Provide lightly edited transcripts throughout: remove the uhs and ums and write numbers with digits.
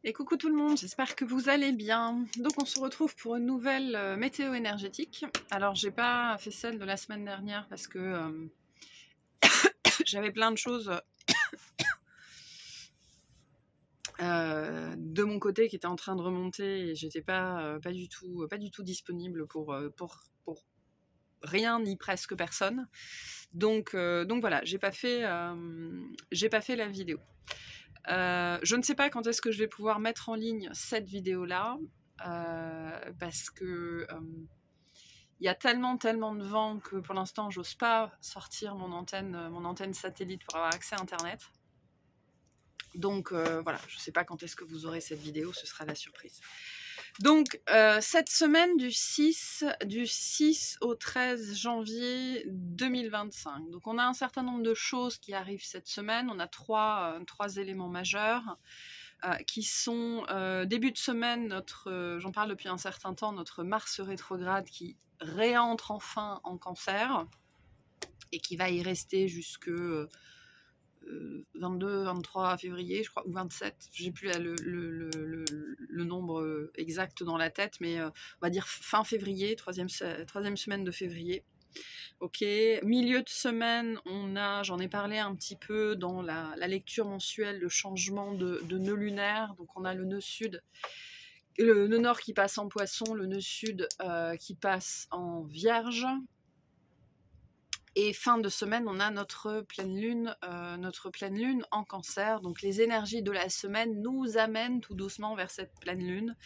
Et coucou tout le monde, j'espère que vous allez bien. Donc on se retrouve pour une nouvelle météo énergétique. Alors j'ai pas fait celle de la semaine dernière parce que j'avais plein de choses de mon côté qui étaient en train de remonter et j'étais pas du tout disponible pour rien ni presque personne. Donc voilà, j'ai pas fait la vidéo. Je ne sais pas quand est-ce que je vais pouvoir mettre en ligne cette vidéo-là, parce que il y a tellement de vent que pour l'instant, j'ose pas sortir mon antenne satellite pour avoir accès à Internet. Donc voilà, je ne sais pas quand est-ce que vous aurez cette vidéo, ce sera la surprise. Donc cette semaine du 6 au 13 janvier 2025. Donc on a un certain nombre de choses qui arrivent cette semaine. On a trois éléments majeurs. Qui sont début de semaine, j'en parle depuis un certain temps, notre Mars rétrograde qui réentre enfin en Cancer et qui va y rester jusque 22-23 février, je crois, ou 27, j'ai plus le nombre exact dans la tête, mais on va dire fin février, troisième semaine de février. Ok, milieu de semaine, j'en ai parlé un petit peu dans la lecture mensuelle, le changement de nœud lunaire. Donc on a le nœud sud, le nœud nord qui passe en Poisson, le nœud sud qui passe en Vierge. Et fin de semaine, on a notre pleine lune en Cancer. Donc les énergies de la semaine nous amènent tout doucement vers cette pleine lune.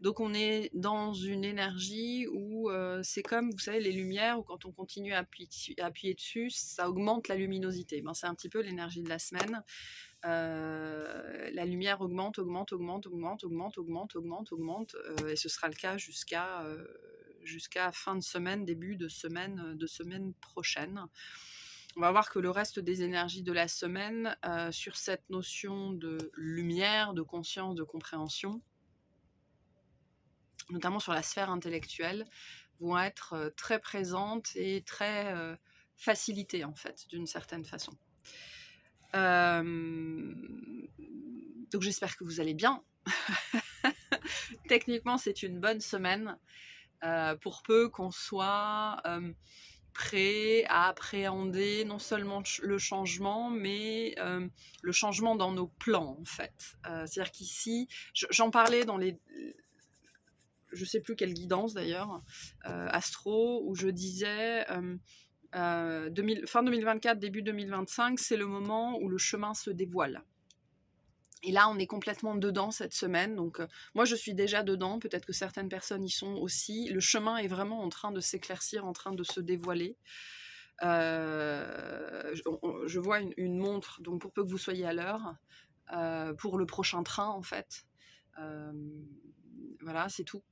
Donc on est dans une énergie où c'est comme, vous savez, les lumières, où quand on continue à appuyer dessus, ça augmente la luminosité. Ben, c'est un petit peu l'énergie de la semaine. La lumière augmente, et ce sera le cas jusqu'à fin de semaine, début de semaine prochaine. On va voir que le reste des énergies de la semaine, sur cette notion de lumière, de conscience, de compréhension, notamment sur la sphère intellectuelle, vont être très présentes et très facilitées, en fait, d'une certaine façon. Donc j'espère que vous allez bien. Techniquement, c'est une bonne semaine, pour peu qu'on soit prêt à appréhender non seulement le changement, mais le changement dans nos plans, en fait. C'est-à-dire qu'ici, j'en parlais dans les... Je sais plus quelle guidance d'ailleurs, astro, où je disais... fin 2024, début 2025, c'est le moment où le chemin se dévoile. Et là, on est complètement dedans cette semaine. Donc, moi, je suis déjà dedans. Peut-être que certaines personnes y sont aussi. Le chemin est vraiment en train de s'éclaircir, en train de se dévoiler. Je vois une montre, donc pour peu que vous soyez à l'heure, pour le prochain train, en fait. Voilà, c'est tout.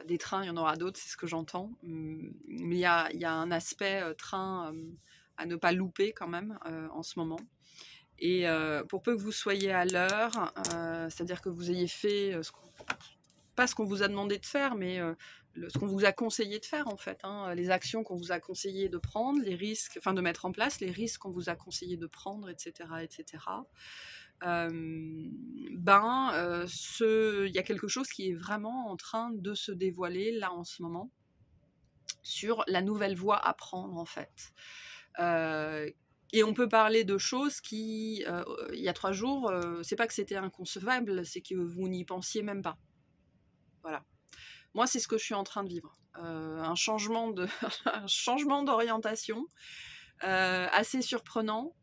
Des trains, il y en aura d'autres, c'est ce que j'entends. Mais il y a un aspect train à ne pas louper quand même en ce moment. Et pour peu que vous soyez à l'heure, c'est-à-dire que vous ayez fait, pas ce qu'on vous a demandé de faire, mais ce qu'on vous a conseillé de faire en fait, hein, les actions qu'on vous a conseillé de prendre, les risques, enfin de mettre en place, les risques qu'on vous a conseillé de prendre, etc. etc. Il y a quelque chose qui est vraiment en train de se dévoiler là en ce moment sur la nouvelle voie à prendre en fait. Et on peut parler de choses qui, il y a 3 jours, c'est pas que c'était inconcevable, c'est que vous n'y pensiez même pas. Voilà. Moi, c'est ce que je suis en train de vivre. Un changement d'orientation assez surprenant,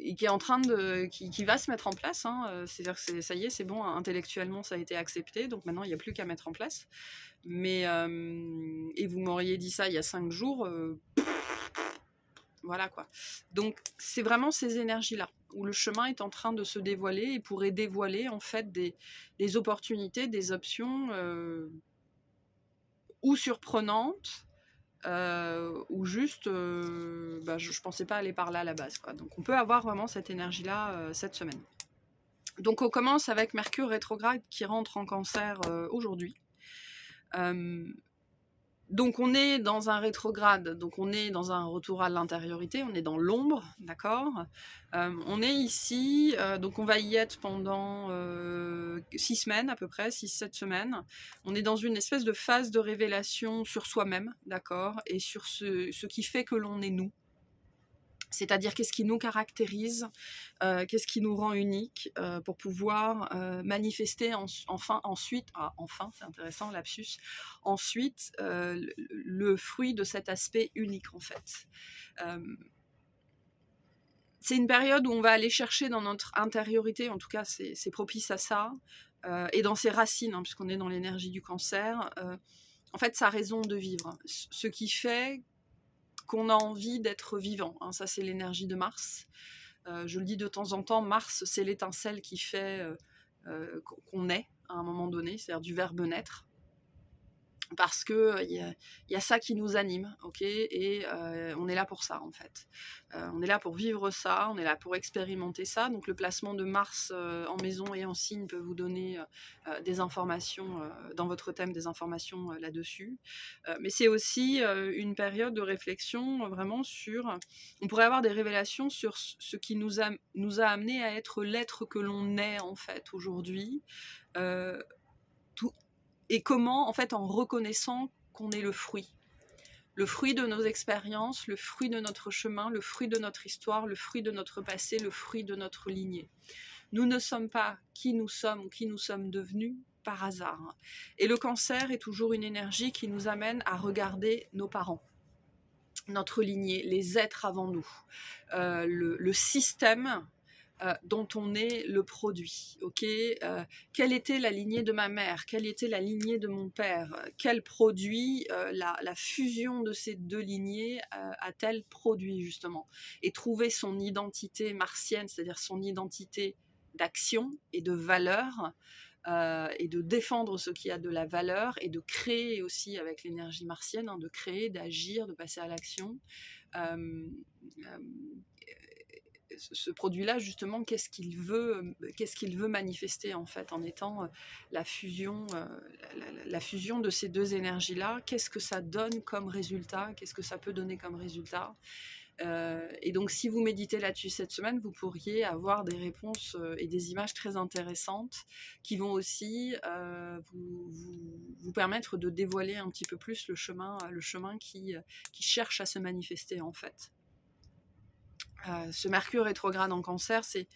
et qui est en train qui va se mettre en place. Hein. C'est-à-dire que ça y est, c'est bon, intellectuellement, ça a été accepté, donc maintenant, il n'y a plus qu'à mettre en place. Mais, et vous m'auriez dit ça il y a 5 jours, voilà quoi. Donc c'est vraiment ces énergies-là, où le chemin est en train de se dévoiler et pourrait dévoiler en fait des opportunités, des options ou surprenantes, ou juste, je pensais pas aller par là à la base, quoi. Donc on peut avoir vraiment cette énergie-là cette semaine. Donc on commence avec Mercure rétrograde qui rentre en Cancer aujourd'hui. Donc on est dans un rétrograde, donc on est dans un retour à l'intériorité, on est dans l'ombre, d'accord. On est ici, donc on va y être pendant 6 semaines à peu près, 6-7 semaines. On est dans une espèce de phase de révélation sur soi-même, d'accord, et sur ce qui fait que l'on est nous. C'est-à-dire qu'est-ce qui nous caractérise, qu'est-ce qui nous rend unique pour pouvoir manifester ensuite, enfin c'est intéressant, lapsus, ensuite le fruit de cet aspect unique en fait. Euh, c'est une période où on va aller chercher dans notre intériorité, en tout cas c'est propice à ça, et dans ses racines, hein, puisqu'on est dans l'énergie du cancer, en fait sa raison de vivre, ce qui fait qu'on a envie d'être vivant, hein. Ça c'est l'énergie de Mars. Je le dis de temps en temps, Mars, c'est l'étincelle qui fait qu'on est à un moment donné, c'est-à-dire du verbe naître. Parce que y a ça qui nous anime, ok, et on est là pour ça en fait. On est là pour vivre ça, on est là pour expérimenter ça. Donc le placement de Mars en maison et en signe peut vous donner des informations dans votre thème, des informations là-dessus. Mais c'est aussi une période de réflexion vraiment sur. On pourrait avoir des révélations sur ce qui nous a amené à être l'être que l'on est en fait aujourd'hui. Tout, et comment, en fait, en reconnaissant qu'on est le fruit de nos expériences, le fruit de notre chemin, le fruit de notre histoire, le fruit de notre passé, le fruit de notre lignée. Nous ne sommes pas qui nous sommes ou qui nous sommes devenus par hasard. Et le cancer est toujours une énergie qui nous amène à regarder nos parents, notre lignée, les êtres avant nous, le système dont on est le produit, ok. Quelle était la lignée de ma mère, quelle était la lignée de mon père, quel produit la fusion de ces deux lignées a-t-elle produit justement, et trouver son identité martienne, c'est-à-dire son identité d'action et de valeur, et de défendre ce qui a de la valeur, et de créer aussi avec l'énergie martienne, hein, de créer, d'agir, de passer à l'action. Euh, euh, Ce produit-là, justement, qu'est-ce qu'il veut manifester en fait, en étant la fusion, la fusion de ces deux énergies-là. Qu'est-ce que ça donne comme résultat? Qu'est-ce que ça peut donner comme résultat? Et donc, si vous méditez là-dessus cette semaine, vous pourriez avoir des réponses et des images très intéressantes qui vont aussi vous permettre de dévoiler un petit peu plus le chemin qui cherche à se manifester en fait. Ce Mercure rétrograde en Cancer, c'est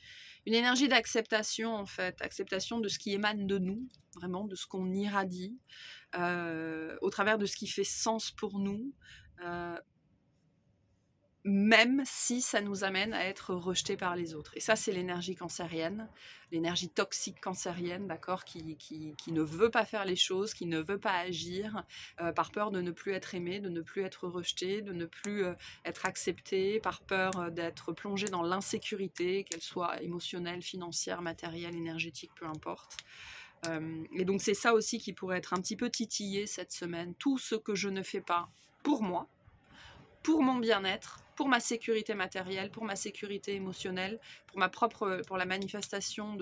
une énergie d'acceptation en fait, acceptation de ce qui émane de nous, vraiment de ce qu'on irradie, au travers de ce qui fait sens pour nous, même si ça nous amène à être rejetés par les autres. Et ça, c'est l'énergie cancérienne, l'énergie toxique cancérienne, d'accord, qui ne veut pas faire les choses, qui ne veut pas agir, par peur de ne plus être aimé, de ne plus être rejeté, de ne plus être accepté, par peur d'être plongé dans l'insécurité, qu'elle soit émotionnelle, financière, matérielle, énergétique, peu importe. Et donc c'est ça aussi qui pourrait être un petit peu titillé cette semaine. Tout ce que je ne fais pas pour moi, pour mon bien-être, pour ma sécurité matérielle, pour ma sécurité émotionnelle, pour la manifestation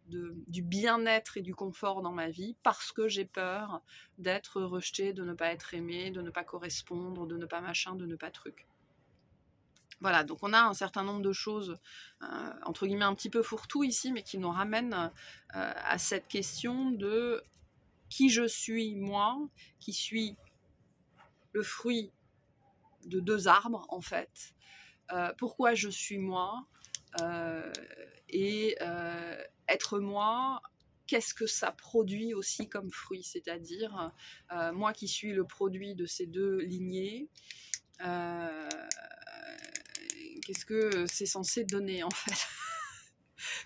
du bien-être et du confort dans ma vie, parce que j'ai peur d'être rejetée, de ne pas être aimée, de ne pas correspondre, de ne pas machin, de ne pas truc. Voilà, donc on a un certain nombre de choses, entre guillemets un petit peu fourre-tout ici, mais qui nous ramènent à cette question de qui je suis moi, qui suis le fruit de deux arbres en fait, pourquoi je suis moi, et être moi, qu'est-ce que ça produit aussi comme fruit, c'est-à-dire moi qui suis le produit de ces deux lignées, qu'est-ce que c'est censé donner en fait.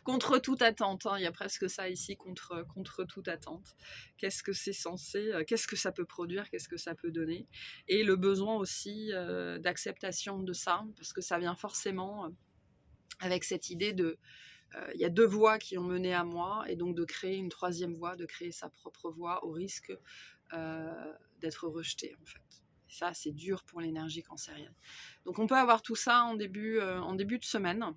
Contre toute attente, hein, il y a presque ça ici, contre toute attente. Qu'est-ce que c'est censé, qu'est-ce que ça peut produire, qu'est-ce que ça peut donner, et le besoin aussi d'acceptation de ça, parce que ça vient forcément avec cette idée de, il y a deux voies qui ont mené à moi, et donc de créer une troisième voie, de créer sa propre voie au risque d'être rejeté en fait. Et ça, c'est dur pour l'énergie cancérienne. Donc on peut avoir tout ça en début de semaine.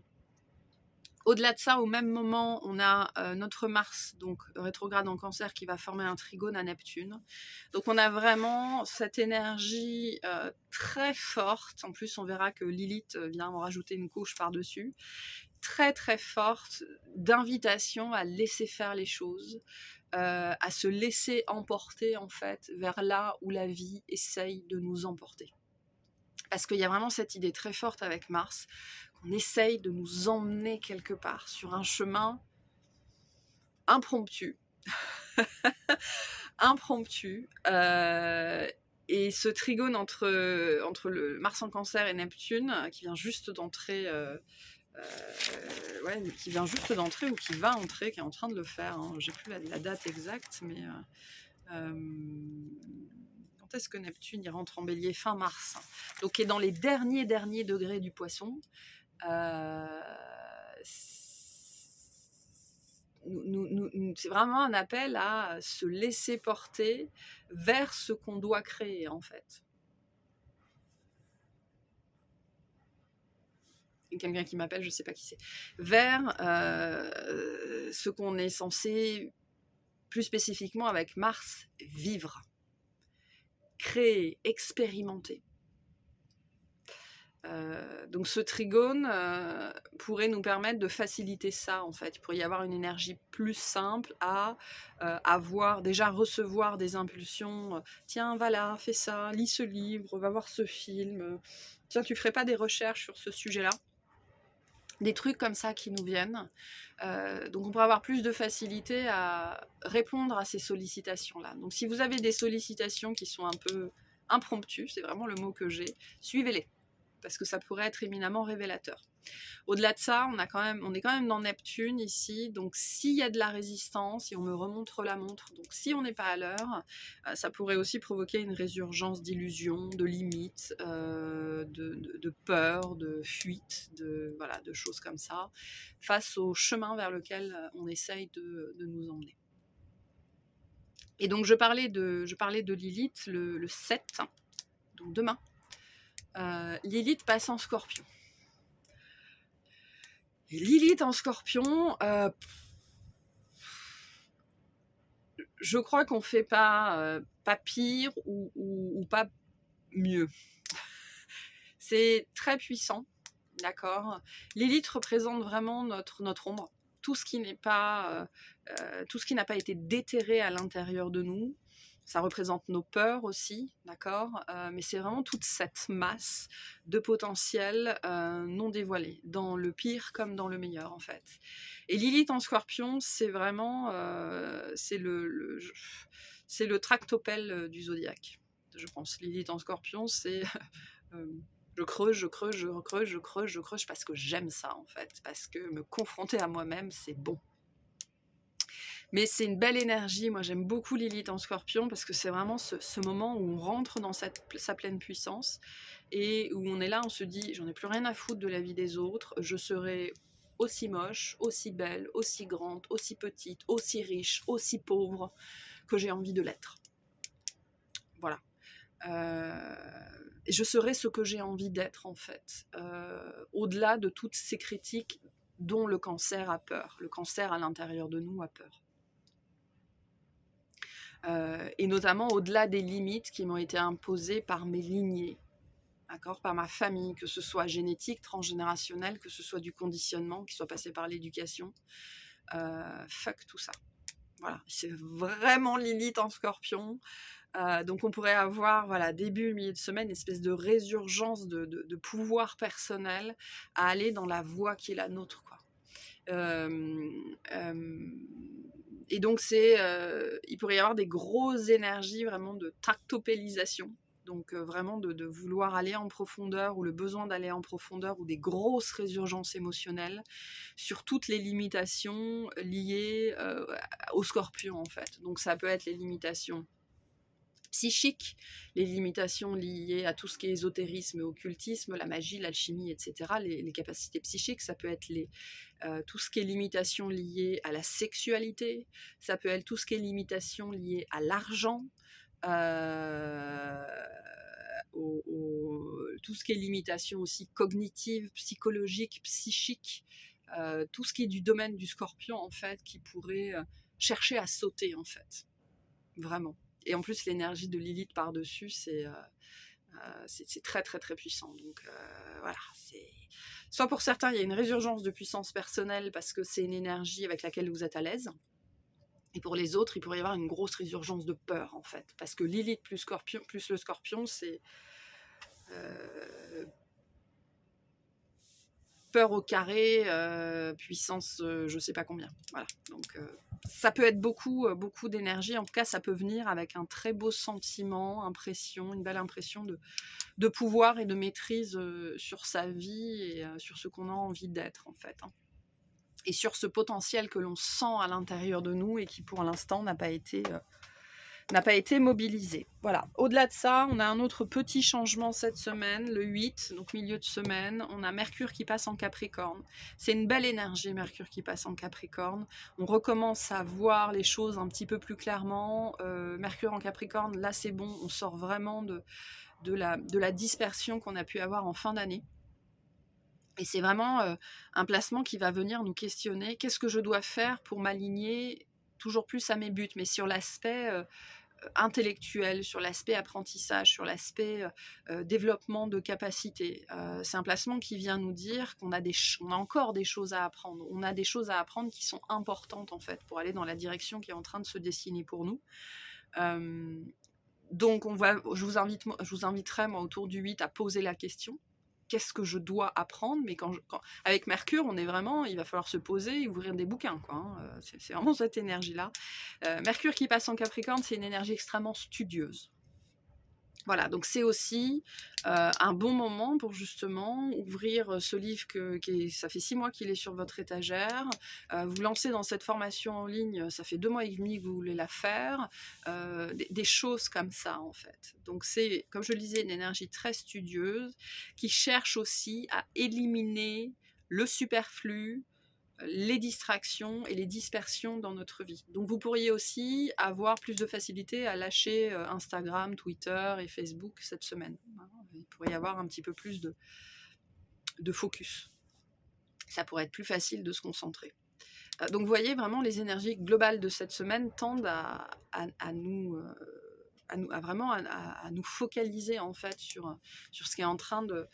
Au-delà de ça, au même moment, on a notre Mars, donc rétrograde en Cancer, qui va former un trigone à Neptune. Donc on a vraiment cette énergie très forte. En plus, on verra que Lilith vient en rajouter une couche par-dessus. Très très forte d'invitation à laisser faire les choses, à se laisser emporter en fait vers là où la vie essaye de nous emporter. Parce qu'il y a vraiment cette idée très forte avec Mars, qu'on essaye de nous emmener quelque part, sur un chemin impromptu. Impromptu. Et ce trigone entre le Mars en Cancer et Neptune, qui vient juste d'entrer, ouais, qui vient juste d'entrer ou qui va entrer, qui est en train de le faire, hein. J'ai plus la date exacte, mais quand est-ce que Neptune il rentre en Bélier? Fin mars. Donc qui est dans les derniers degrés du Poisson. C'est vraiment un appel à se laisser porter vers ce qu'on doit créer en fait. Quelqu'un qui m'appelle, je ne sais pas qui c'est, vers ce qu'on est censé, plus spécifiquement avec Mars, vivre, créer, expérimenter. Donc ce trigone pourrait nous permettre de faciliter ça en fait. Il pourrait y avoir une énergie plus simple à avoir, déjà recevoir des impulsions. Tiens, va là, fais ça, lis ce livre, va voir ce film. Tiens, tu ferais pas des recherches sur ce sujet-là? Des trucs comme ça qui nous viennent. Donc on pourrait avoir plus de facilité à répondre à ces sollicitations-là. Donc si vous avez des sollicitations qui sont un peu impromptues, c'est vraiment le mot que j'ai, suivez-les, parce que ça pourrait être éminemment révélateur. Au-delà de ça, on est quand même dans Neptune ici, donc s'il y a de la résistance, si on me remontre la montre, donc si on n'est pas à l'heure, ça pourrait aussi provoquer une résurgence d'illusions, de limites, de peur, de fuite, voilà, de choses comme ça, face au chemin vers lequel on essaye de nous emmener. Et donc je parlais de Lilith le 7, donc demain. Lilith passe en Scorpion. Et Lilith en Scorpion, je crois qu'on ne fait pas pire ou pas mieux. C'est très puissant, d'accord. Lilith représente vraiment notre ombre, tout ce qui n'a pas été déterré à l'intérieur de nous. Ça représente nos peurs aussi, d'accord, mais c'est vraiment toute cette masse de potentiel non dévoilé, dans le pire comme dans le meilleur en fait. Et Lilith en Scorpion, c'est vraiment c'est le tractopelle du zodiaque, je pense. Lilith en Scorpion, c'est je creuse parce que j'aime ça en fait, parce que me confronter à moi-même, c'est bon. Mais c'est une belle énergie, moi j'aime beaucoup Lilith en Scorpion parce que c'est vraiment ce moment où on rentre dans sa pleine puissance et où on est là, on se dit j'en ai plus rien à foutre de la vie des autres, je serai aussi moche, aussi belle, aussi grande, aussi petite, aussi riche, aussi pauvre que j'ai envie de l'être. Voilà. Je serai ce que j'ai envie d'être en fait, au-delà de toutes ces critiques dont le cancer a peur. Le cancer à l'intérieur de nous a peur. Et notamment au-delà des limites qui m'ont été imposées par mes lignées, d'accord, par ma famille, que ce soit génétique, transgénérationnel, que ce soit du conditionnement, qui soit passé par l'éducation. Fuck tout ça. Voilà, c'est vraiment Lilith en Scorpion. Donc on pourrait avoir, voilà, début, milieu de semaine, une espèce de résurgence de pouvoir personnel à aller dans la voie qui est la nôtre, quoi. Et donc il pourrait y avoir des grosses énergies vraiment de tractopélisation, donc vraiment de vouloir aller en profondeur, ou le besoin d'aller en profondeur, ou des grosses résurgences émotionnelles sur toutes les limitations liées au Scorpion en fait. Donc ça peut être les limitations psychiques, les limitations liées à tout ce qui est ésotérisme, occultisme, la magie, l'alchimie, etc., les capacités psychiques. Ça peut être tout ce qui est limitation liée à la sexualité, ça peut être tout ce qui est limitation liée à l'argent, tout ce qui est limitation aussi cognitive, psychologique, psychique, tout ce qui est du domaine du Scorpion, en fait, qui pourrait chercher à sauter, en fait. Vraiment. Et en plus, l'énergie de Lilith par-dessus, c'est très, très, très puissant. Donc, voilà. Soit pour certains, il y a une résurgence de puissance personnelle parce que c'est une énergie avec laquelle vous êtes à l'aise. Et pour les autres, il pourrait y avoir une grosse résurgence de peur, en fait. Parce que Lilith plus le Scorpion, c'est peur au carré, puissance je sais pas combien. Voilà. Donc ça peut être beaucoup, beaucoup d'énergie. En tout cas, ça peut venir avec un très beau sentiment, impression, une belle impression de pouvoir et de maîtrise sur sa vie et sur ce qu'on a envie d'être, en fait. Hein. Et sur ce potentiel que l'on sent à l'intérieur de nous et qui, pour l'instant, n'a pas été mobilisé. Voilà. Au-delà de ça, on a un autre petit changement cette semaine, le 8, donc milieu de semaine. On a Mercure qui passe en Capricorne. C'est une belle énergie, Mercure qui passe en Capricorne. On recommence à voir les choses un petit peu plus clairement. Mercure en Capricorne, là c'est bon, on sort vraiment de la dispersion qu'on a pu avoir en fin d'année. Et c'est vraiment un placement qui va venir nous questionner. Qu'est-ce que je dois faire pour m'aligner toujours plus à mes buts, mais sur l'aspect intellectuel, sur l'aspect apprentissage, sur l'aspect développement de capacités. C'est un placement qui vient nous dire qu'on a encore des choses à apprendre. On a des choses à apprendre qui sont importantes, en fait, pour aller dans la direction qui est en train de se dessiner pour nous. Donc, je vous inviterai, moi, autour du 8, à poser la question. Qu'est-ce que je dois apprendre? Mais avec Mercure, on est vraiment, il va falloir se poser et ouvrir des bouquins, quoi. Hein. C'est vraiment cette énergie-là. Mercure qui passe en Capricorne, c'est une énergie extrêmement studieuse. Voilà, donc c'est aussi un bon moment pour justement ouvrir ce livre ça fait 6 mois qu'il est sur votre étagère, vous lancez dans cette formation en ligne, ça fait 2 mois et demi que vous voulez la faire, des choses comme ça, en fait. Donc c'est, comme je le disais, une énergie très studieuse qui cherche aussi à éliminer le superflu, les distractions et les dispersions dans notre vie. Donc vous pourriez aussi avoir plus de facilité à lâcher Instagram, Twitter et Facebook cette semaine. Il pourrait y avoir un petit peu plus de focus. Ça pourrait être plus facile de se concentrer. Donc vous voyez vraiment les énergies globales de cette semaine tendent à nous focaliser, en fait, sur ce qui est en train de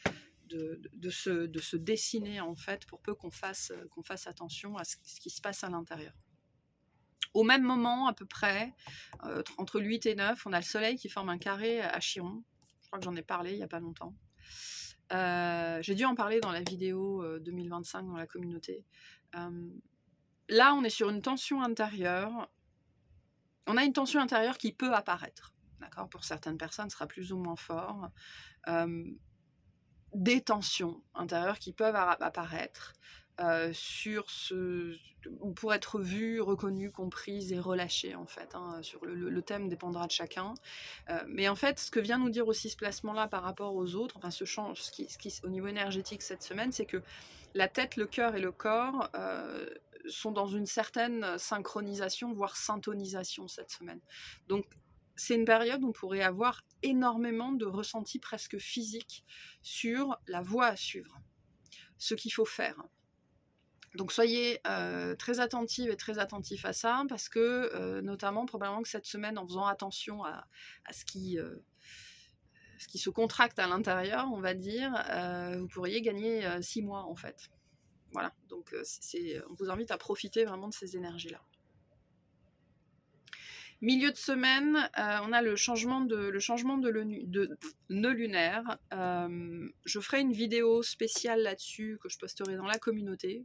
se dessiner, en fait, pour peu qu'on fasse attention à ce qui se passe à l'intérieur. Au même moment, à peu près, entre le 8 et 9, on a le soleil qui forme un carré à Chiron. Je crois que j'en ai parlé il n'y a pas longtemps. J'ai dû en parler dans la vidéo 2025 dans la communauté. Là, on est sur une tension intérieure. On a une tension intérieure qui peut apparaître. D'accord ? Pour certaines personnes, ce sera plus ou moins fort. Des tensions intérieures qui peuvent apparaître pour être vues, reconnues, comprises et relâchées, en fait. Hein, sur le thème dépendra de chacun. Mais en fait, ce que vient nous dire aussi ce placement-là par rapport aux autres, enfin ce qui au niveau énergétique cette semaine, c'est que la tête, le cœur et le corps sont dans une certaine synchronisation, voire syntonisation cette semaine. Donc, c'est une période où on pourrait avoir énormément de ressentis presque physiques sur la voie à suivre, ce qu'il faut faire. Donc soyez très attentive et très attentifs à ça, parce que notamment, probablement que cette semaine, en faisant attention à ce qui se contracte à l'intérieur, on va dire, vous pourriez gagner 6 mois, en fait. Voilà, donc on vous invite à profiter vraiment de ces énergies-là. Milieu de semaine, on a le changement de nœud lunaire. Je ferai une vidéo spéciale là-dessus que je posterai dans la communauté.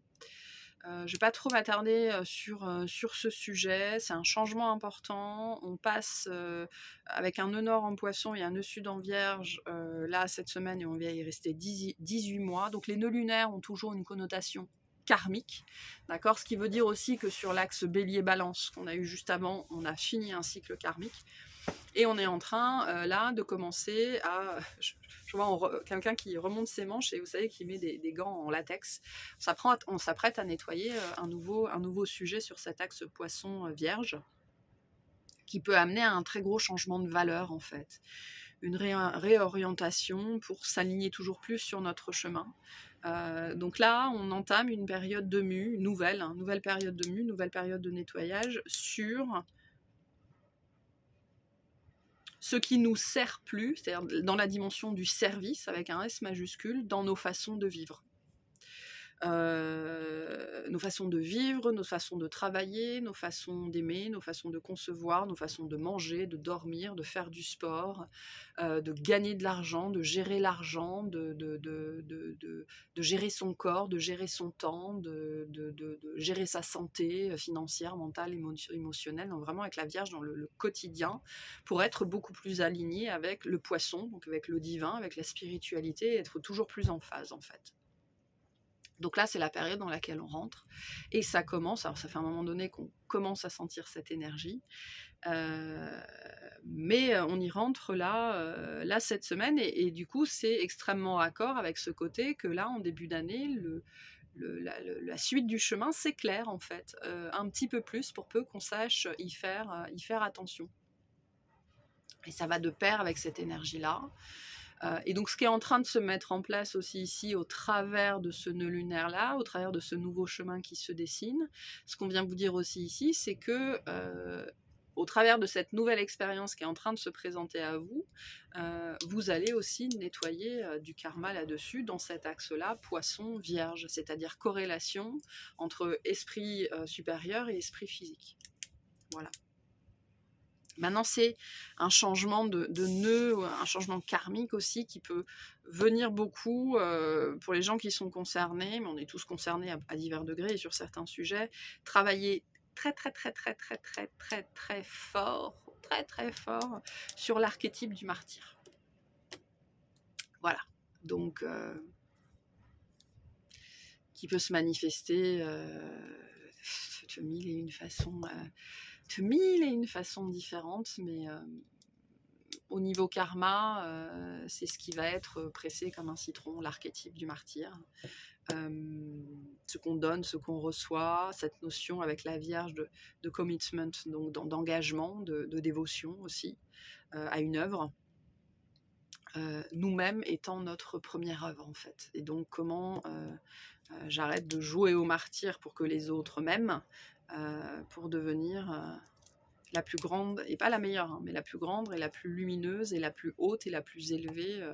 Je ne vais pas trop m'attarder sur ce sujet. C'est un changement important. On passe avec un nœud nord en poisson et un nœud sud en vierge là cette semaine, et on va y rester 18 mois. Donc les nœuds lunaires ont toujours une connotation karmique, d'accord, ce qui veut dire aussi que sur l'axe bélier-balance qu'on a eu juste avant, on a fini un cycle karmique et on est en train là de commencer à, je vois quelqu'un qui remonte ses manches et vous savez qui met des gants en latex, on s'apprête à nettoyer un nouveau sujet sur cet axe poisson vierge qui peut amener à un très gros changement de valeur, en fait. réorientation pour s'aligner toujours plus sur notre chemin. Donc là, on entame une période de mue, nouvelle période de mue, nouvelle période de nettoyage sur ce qui nous sert plus, c'est-à-dire dans la dimension du service avec un S majuscule, dans nos façons de vivre. Nos façons de vivre, nos façons de travailler, nos façons d'aimer, nos façons de concevoir, nos façons de manger, de dormir, de faire du sport, de gagner de l'argent, de gérer l'argent, de gérer son corps, de gérer son temps, de gérer sa santé financière, mentale, émotionnelle, donc vraiment avec la Vierge dans le quotidien, pour être beaucoup plus aligné avec le poisson, donc avec le divin, avec la spiritualité, et être toujours plus en phase en fait. Donc là, c'est la période dans laquelle on rentre. Et ça commence, alors ça fait un moment donné qu'on commence à sentir cette énergie. Mais on y rentre là cette semaine. Et du coup, c'est extrêmement raccord avec ce côté que là, en début d'année, la suite du chemin s'éclaire en fait. Un petit peu plus pour peu qu'on sache y faire attention. Et ça va de pair avec cette énergie-là. Et donc ce qui est en train de se mettre en place aussi ici au travers de ce nœud lunaire-là, au travers de ce nouveau chemin qui se dessine, ce qu'on vient vous dire aussi ici, c'est que au travers de cette nouvelle expérience qui est en train de se présenter à vous, vous allez aussi nettoyer du karma là-dessus, dans cet axe-là, poisson, vierge, c'est-à-dire corrélation entre esprit supérieur et esprit physique. Voilà. Maintenant, c'est un changement de nœud, un changement karmique aussi qui peut venir beaucoup pour les gens qui sont concernés, mais on est tous concernés à divers degrés et sur certains sujets, travailler très fort sur l'archétype du martyr. Voilà. Donc, qui peut se manifester de mille et une façons. De mille et une façons différentes, mais au niveau karma, c'est ce qui va être pressé comme un citron, l'archétype du martyr. Ce qu'on donne, ce qu'on reçoit, cette notion avec la Vierge de commitment, donc d'engagement, de dévotion aussi à une œuvre. Nous-mêmes étant notre première œuvre en fait. Et donc comment j'arrête de jouer au martyr pour que les autres m'aiment, pour devenir la plus grande, et pas la meilleure, hein, mais la plus grande et la plus lumineuse et la plus haute et la plus élevée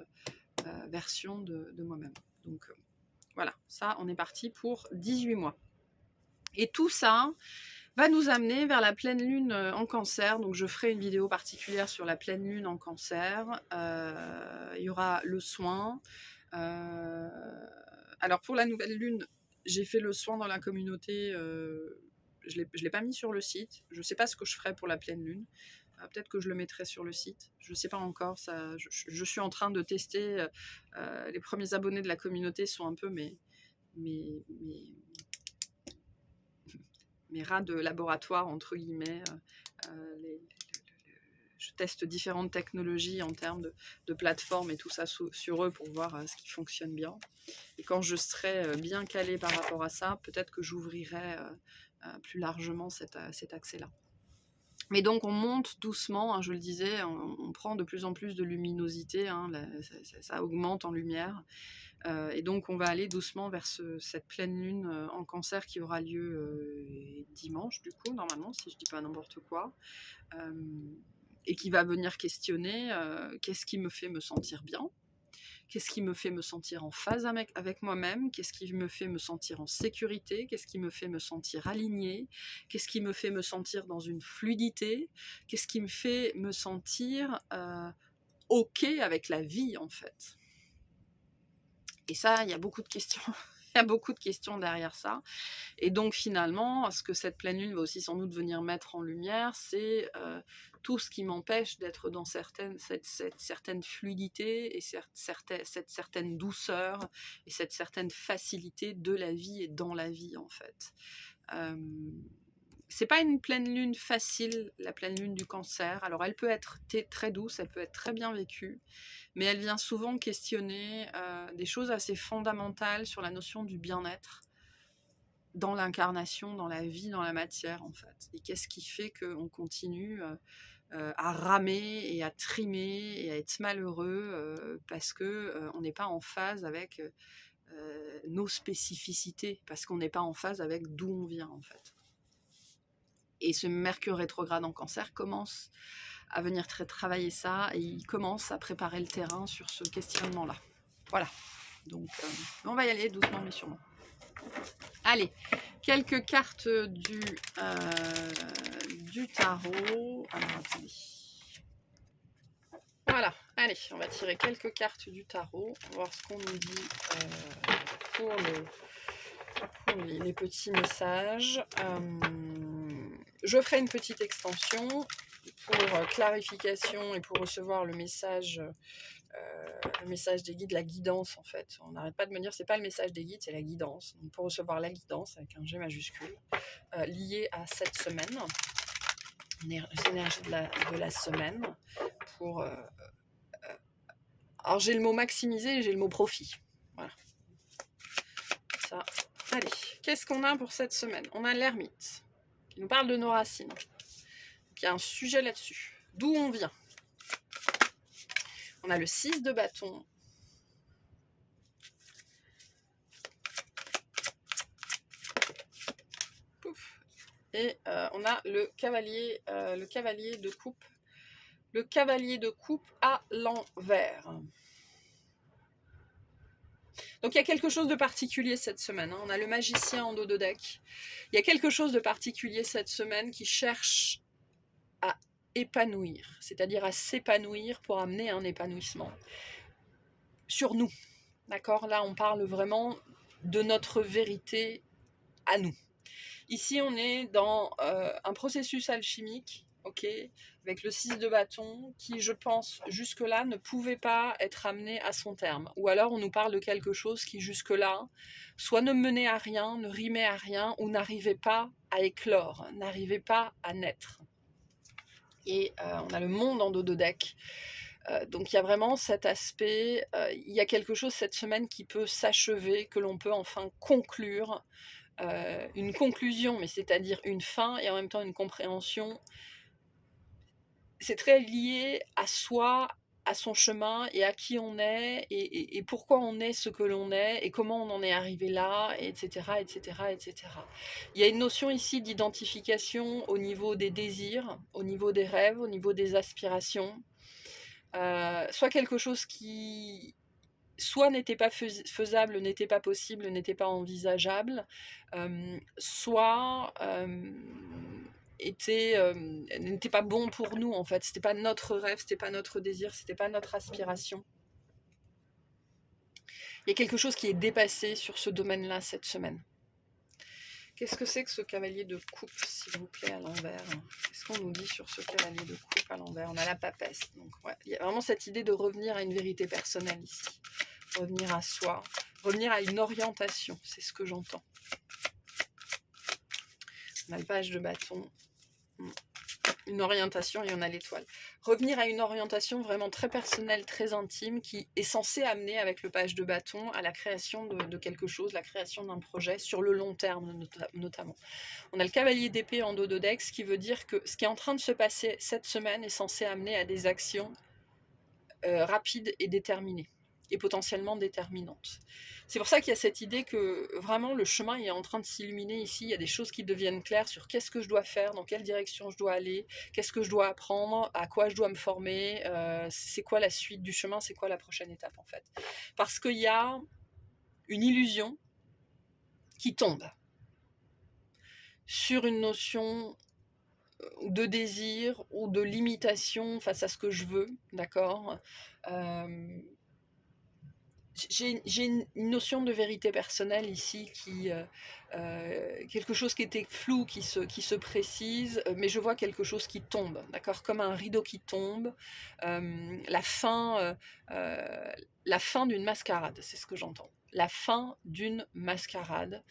version de moi-même. Donc voilà, ça on est parti pour 18 mois. Et tout ça va nous amener vers la pleine lune en cancer. Donc je ferai une vidéo particulière sur la pleine lune en cancer. Il y aura le soin. Alors pour la nouvelle lune, j'ai fait le soin dans la communauté. Je ne l'ai pas mis sur le site. Je ne sais pas ce que je ferai pour la pleine lune. Peut-être que je le mettrai sur le site. Je ne sais pas encore. Ça, je suis en train de tester. Les premiers abonnés de la communauté sont un peu mes rats de laboratoire, entre guillemets. Je teste différentes technologies en termes de plateformes et tout ça sur eux pour voir ce qui fonctionne bien. Et quand je serai bien calée par rapport à ça, peut-être que j'ouvrirai plus largement cet accès-là. Mais donc on monte doucement, hein, je le disais, on prend de plus en plus de luminosité, hein, ça augmente en lumière. Et donc on va aller doucement vers cette pleine lune en cancer qui aura lieu dimanche, du coup, normalement, si je dis pas n'importe quoi. Et qui va venir questionner qu'est-ce qui me fait me sentir bien, qu'est-ce qui me fait me sentir en phase avec moi-même, qu'est-ce qui me fait me sentir en sécurité, qu'est-ce qui me fait me sentir alignée, qu'est-ce qui me fait me sentir dans une fluidité, qu'est-ce qui me fait me sentir OK avec la vie en fait. Et ça, il y a beaucoup de questions. Il y a beaucoup de questions derrière ça. Et donc finalement, ce que cette pleine lune va aussi sans doute venir mettre en lumière, c'est tout ce qui m'empêche d'être dans cette certaine fluidité et cette certaine douceur et cette certaine facilité de la vie et dans la vie en fait. C'est pas une pleine lune facile, la pleine lune du cancer. Alors elle peut être très douce, elle peut être très bien vécue, mais elle vient souvent questionner des choses assez fondamentales sur la notion du bien-être dans l'incarnation, dans la vie, dans la matière en fait. Et qu'est-ce qui fait qu'on continue à ramer et à trimer et à être malheureux parce que on n'est pas en phase avec nos spécificités, parce qu'on n'est pas en phase avec d'où on vient en fait. Et ce Mercure rétrograde en Cancer commence à venir travailler ça, et il commence à préparer le terrain sur ce questionnement-là. Voilà, donc on va y aller doucement mais sûrement. Allez, quelques cartes du tarot. Alors attendez. Voilà, allez, on va tirer quelques cartes du tarot, on va voir ce qu'on nous dit pour les petits messages. Je ferai une petite extension pour clarification et pour recevoir le message des guides, la guidance en fait. On n'arrête pas de me dire c'est pas le message des guides, c'est la guidance. Donc pour recevoir la guidance avec un G majuscule liée à cette semaine, les énergies de la semaine. Alors j'ai le mot maximiser et j'ai le mot profit. Voilà. Ça. Allez, qu'est-ce qu'on a pour cette semaine? On a l'ermite qui nous parle de nos racines. Donc, il y a un sujet là-dessus. D'où on vient? On a le 6 de bâton. Pouf. Et on a le cavalier de coupe. Le cavalier de coupe à l'envers. Donc il y a quelque chose de particulier cette semaine. On a le magicien en dos de deck. Il y a quelque chose de particulier cette semaine qui cherche à épanouir, c'est-à-dire à s'épanouir pour amener un épanouissement sur nous. D'accord? Là, on parle vraiment de notre vérité à nous. Ici, on est dans un processus alchimique, ok, avec le 6 de bâton, qui, je pense, jusque-là, ne pouvait pas être amené à son terme. Ou alors, on nous parle de quelque chose qui, jusque-là, soit ne menait à rien, ne rimait à rien, ou n'arrivait pas à éclore, n'arrivait pas à naître. Et on a le monde en dos de deck. Donc il y a vraiment cet aspect, il y a quelque chose cette semaine qui peut s'achever, que l'on peut enfin conclure, une conclusion, mais c'est-à-dire une fin et en même temps une compréhension. C'est très lié à soi, à son chemin et à qui on est et pourquoi on est ce que l'on est et comment on en est arrivé là, etc., etc., etc. Il y a une notion ici d'identification au niveau des désirs, au niveau des rêves, au niveau des aspirations. Soit quelque chose qui soit n'était pas faisable, n'était pas possible, n'était pas envisageable, soit n'était pas bon pour nous en fait, c'était pas notre rêve, c'était pas notre désir, c'était pas notre aspiration. Il y a quelque chose qui est dépassé sur ce domaine-là cette semaine. Qu'est-ce que c'est que ce cavalier de coupe, s'il vous plaît, à l'envers? Qu'est-ce qu'on nous dit sur ce cavalier de coupe à l'envers? On a la papesse. Donc, ouais, il y a vraiment cette idée de revenir à une vérité personnelle ici. Revenir à soi, revenir à une orientation, c'est ce que j'entends. On a le page de bâton, une orientation et on a l'étoile. Revenir à une orientation vraiment très personnelle, très intime, qui est censée amener avec le page de bâton à la création de quelque chose, la création d'un projet sur le long terme notamment. On a le cavalier d'épée en dos de deck, ce qui veut dire que ce qui est en train de se passer cette semaine est censé amener à des actions rapides et déterminées, et potentiellement déterminantes. C'est pour ça qu'il y a cette idée que vraiment le chemin est en train de s'illuminer ici, il y a des choses qui deviennent claires sur qu'est-ce que je dois faire, dans quelle direction je dois aller, qu'est-ce que je dois apprendre, à quoi je dois me former, c'est quoi la suite du chemin, c'est quoi la prochaine étape en fait. Parce qu'il y a une illusion qui tombe sur une notion de désir ou de limitation face à ce que je veux, d'accord. J'ai une notion de vérité personnelle ici, quelque chose qui était flou, qui se précise, mais je vois quelque chose qui tombe, d'accord, comme un rideau qui tombe, la fin d'une mascarade, c'est ce que j'entends. La fin d'une mascarade.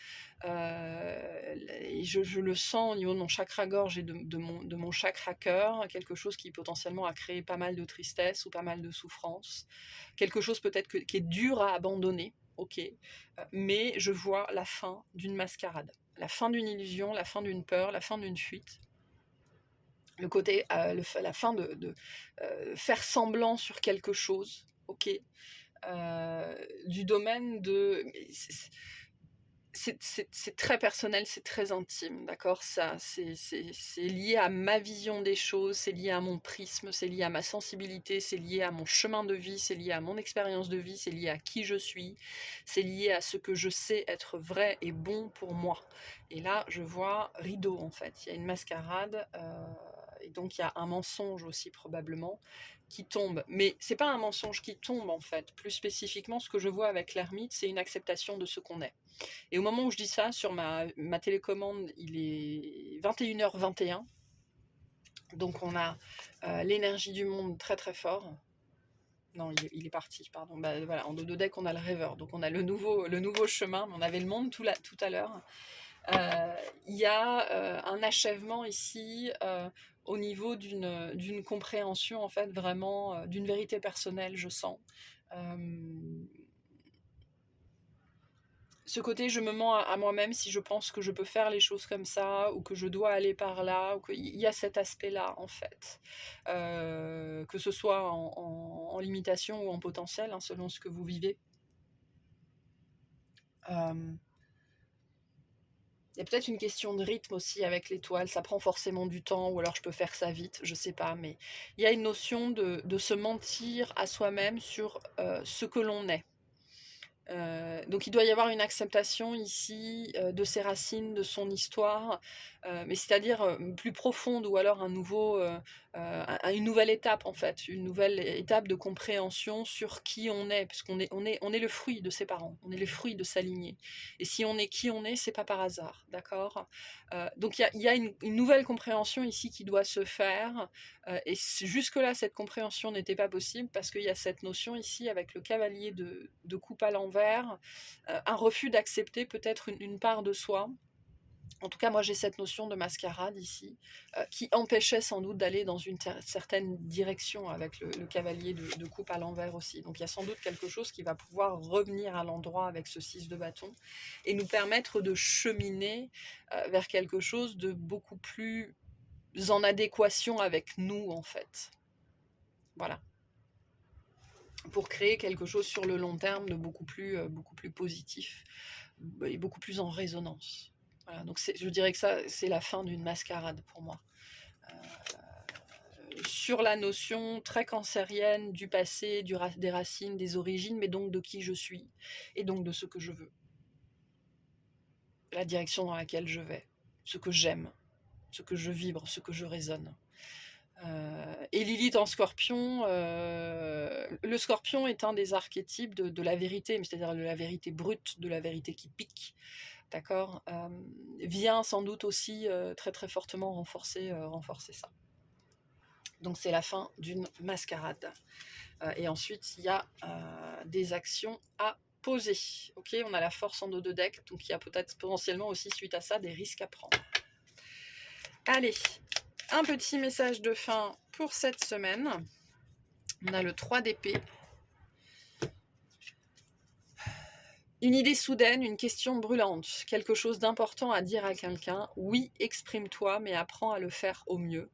Et je le sens au niveau de mon chakra-gorge et de mon chakra-cœur, quelque chose qui potentiellement a créé pas mal de tristesse ou pas mal de souffrance. Quelque chose peut-être qui est dur à abandonner, ok, mais je vois la fin d'une mascarade, la fin d'une illusion, la fin d'une peur, la fin d'une fuite, le côté, la fin de faire semblant sur quelque chose, ok, du domaine de... C'est très personnel, c'est très intime, d'accord? Ça, c'est lié à ma vision des choses, c'est lié à mon prisme, c'est lié à ma sensibilité, c'est lié à mon chemin de vie, c'est lié à mon expérience de vie, c'est lié à qui je suis, c'est lié à ce que je sais être vrai et bon pour moi. Et là, je vois rideau, en fait. Il y a une mascarade, et donc il y a un mensonge aussi, probablement, qui tombe. Mais c'est pas un mensonge qui tombe, en fait. Plus spécifiquement, ce que je vois avec l'ermite, c'est une acceptation de ce qu'on est. Et au moment où je dis ça, sur ma télécommande, il est 21h21. Donc on a l'énergie du monde très très fort. Non, il est parti, pardon. Bah, voilà, en dodo deck, on a le rêveur. Donc on a le nouveau chemin. On avait le monde tout à l'heure. Il y a un achèvement ici au niveau d'une compréhension, en fait, vraiment, d'une vérité personnelle, je sens. Ce côté, je me mens à moi-même si je pense que je peux faire les choses comme ça, ou que je dois aller par là, ou qu'il y a cet aspect-là, en fait. Que ce soit en limitation ou en potentiel, hein, selon ce que vous vivez. Il y a peut-être une question de rythme aussi avec l'étoile, ça prend forcément du temps, ou alors je peux faire ça vite, je sais pas, mais il y a une notion de se mentir à soi-même sur ce que l'on est. Donc il doit y avoir une acceptation ici de ses racines, de son histoire, mais c'est-à-dire plus profonde, ou alors une nouvelle étape, en fait, une nouvelle étape de compréhension sur qui on est, puisqu'on on est le fruit de ses parents, on est le fruit de sa lignée. Et si on est qui on est, c'est pas par hasard, d'accord? Donc il y a une nouvelle compréhension ici qui doit se faire, et jusque-là, cette compréhension n'était pas possible parce qu'il y a cette notion ici avec le cavalier de coupe à l'envers, un refus d'accepter peut-être une part de soi. En tout cas, moi j'ai cette notion de mascarade ici, qui empêchait sans doute d'aller dans une certaine direction avec le cavalier de coupe à l'envers aussi. Donc il y a sans doute quelque chose qui va pouvoir revenir à l'endroit avec ce 6 de bâton et nous permettre de cheminer vers quelque chose de beaucoup plus en adéquation avec nous, en fait. Voilà. Pour créer quelque chose sur le long terme de beaucoup plus positif et beaucoup plus en résonance. Voilà, donc je dirais que ça, c'est la fin d'une mascarade pour moi. Sur la notion très cancérienne du passé, des racines, des origines, mais donc de qui je suis, et donc de ce que je veux. La direction dans laquelle je vais, ce que j'aime, ce que je vibre, ce que je résonne. Et Lilith en Scorpion, le Scorpion est un des archétypes de la vérité, c'est-à-dire de la vérité brute, de la vérité qui pique, d'accord, vient sans doute aussi très très fortement renforcer ça. Donc c'est la fin d'une mascarade. Et ensuite, il y a des actions à poser. Ok, on a la force en dos de deck, donc il y a peut-être potentiellement aussi suite à ça des risques à prendre. Allez, un petit message de fin pour cette semaine. On a le 3 d'épée. Une idée soudaine, une question brûlante, quelque chose d'important à dire à quelqu'un. Oui, exprime-toi, mais apprends à le faire au mieux.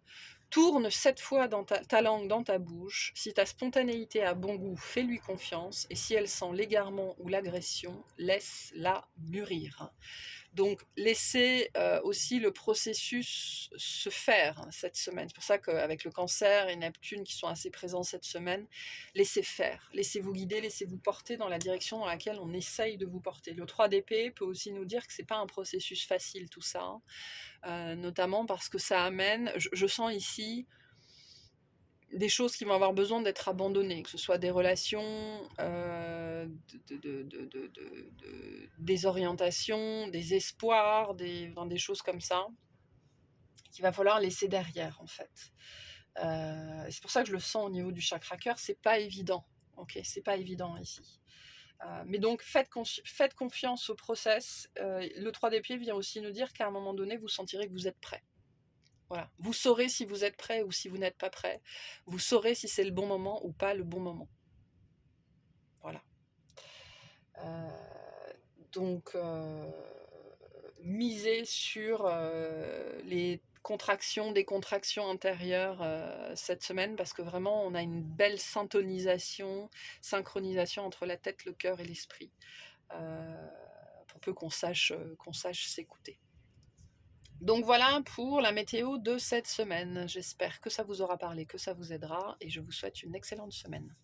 Tourne 7 fois ta langue dans ta bouche. Si ta spontanéité a bon goût, fais-lui confiance. Et si elle sent l'égarement ou l'agression, laisse-la mûrir. Donc, laissez aussi le processus se faire cette semaine. C'est pour ça qu'avec le Cancer et Neptune qui sont assez présents cette semaine, laissez faire, laissez-vous guider, laissez-vous porter dans la direction dans laquelle on essaye de vous porter. Le 3 d'épée peut aussi nous dire que c'est pas un processus facile tout ça, notamment parce que ça amène, je sens ici des choses qui vont avoir besoin d'être abandonnées, que ce soit des relations, des orientations, des espoirs, des choses comme ça, qu'il va falloir laisser derrière, en fait. C'est pour ça que je le sens au niveau du chakra cœur, c'est pas évident, ok, c'est pas évident ici. Mais donc faites confiance au process. Le 3 des pieds vient aussi nous dire qu'à un moment donné, vous sentirez que vous êtes prêt. Voilà. Vous saurez si vous êtes prêt ou si vous n'êtes pas prêt. Vous saurez si c'est le bon moment ou pas le bon moment. Voilà. Donc, misez sur les contractions, décontractions intérieures cette semaine, parce que vraiment on a une belle synchronisation entre la tête, le cœur et l'esprit, pour peu qu'on sache s'écouter. Donc voilà pour la météo de cette semaine. J'espère que ça vous aura parlé, que ça vous aidera, et je vous souhaite une excellente semaine.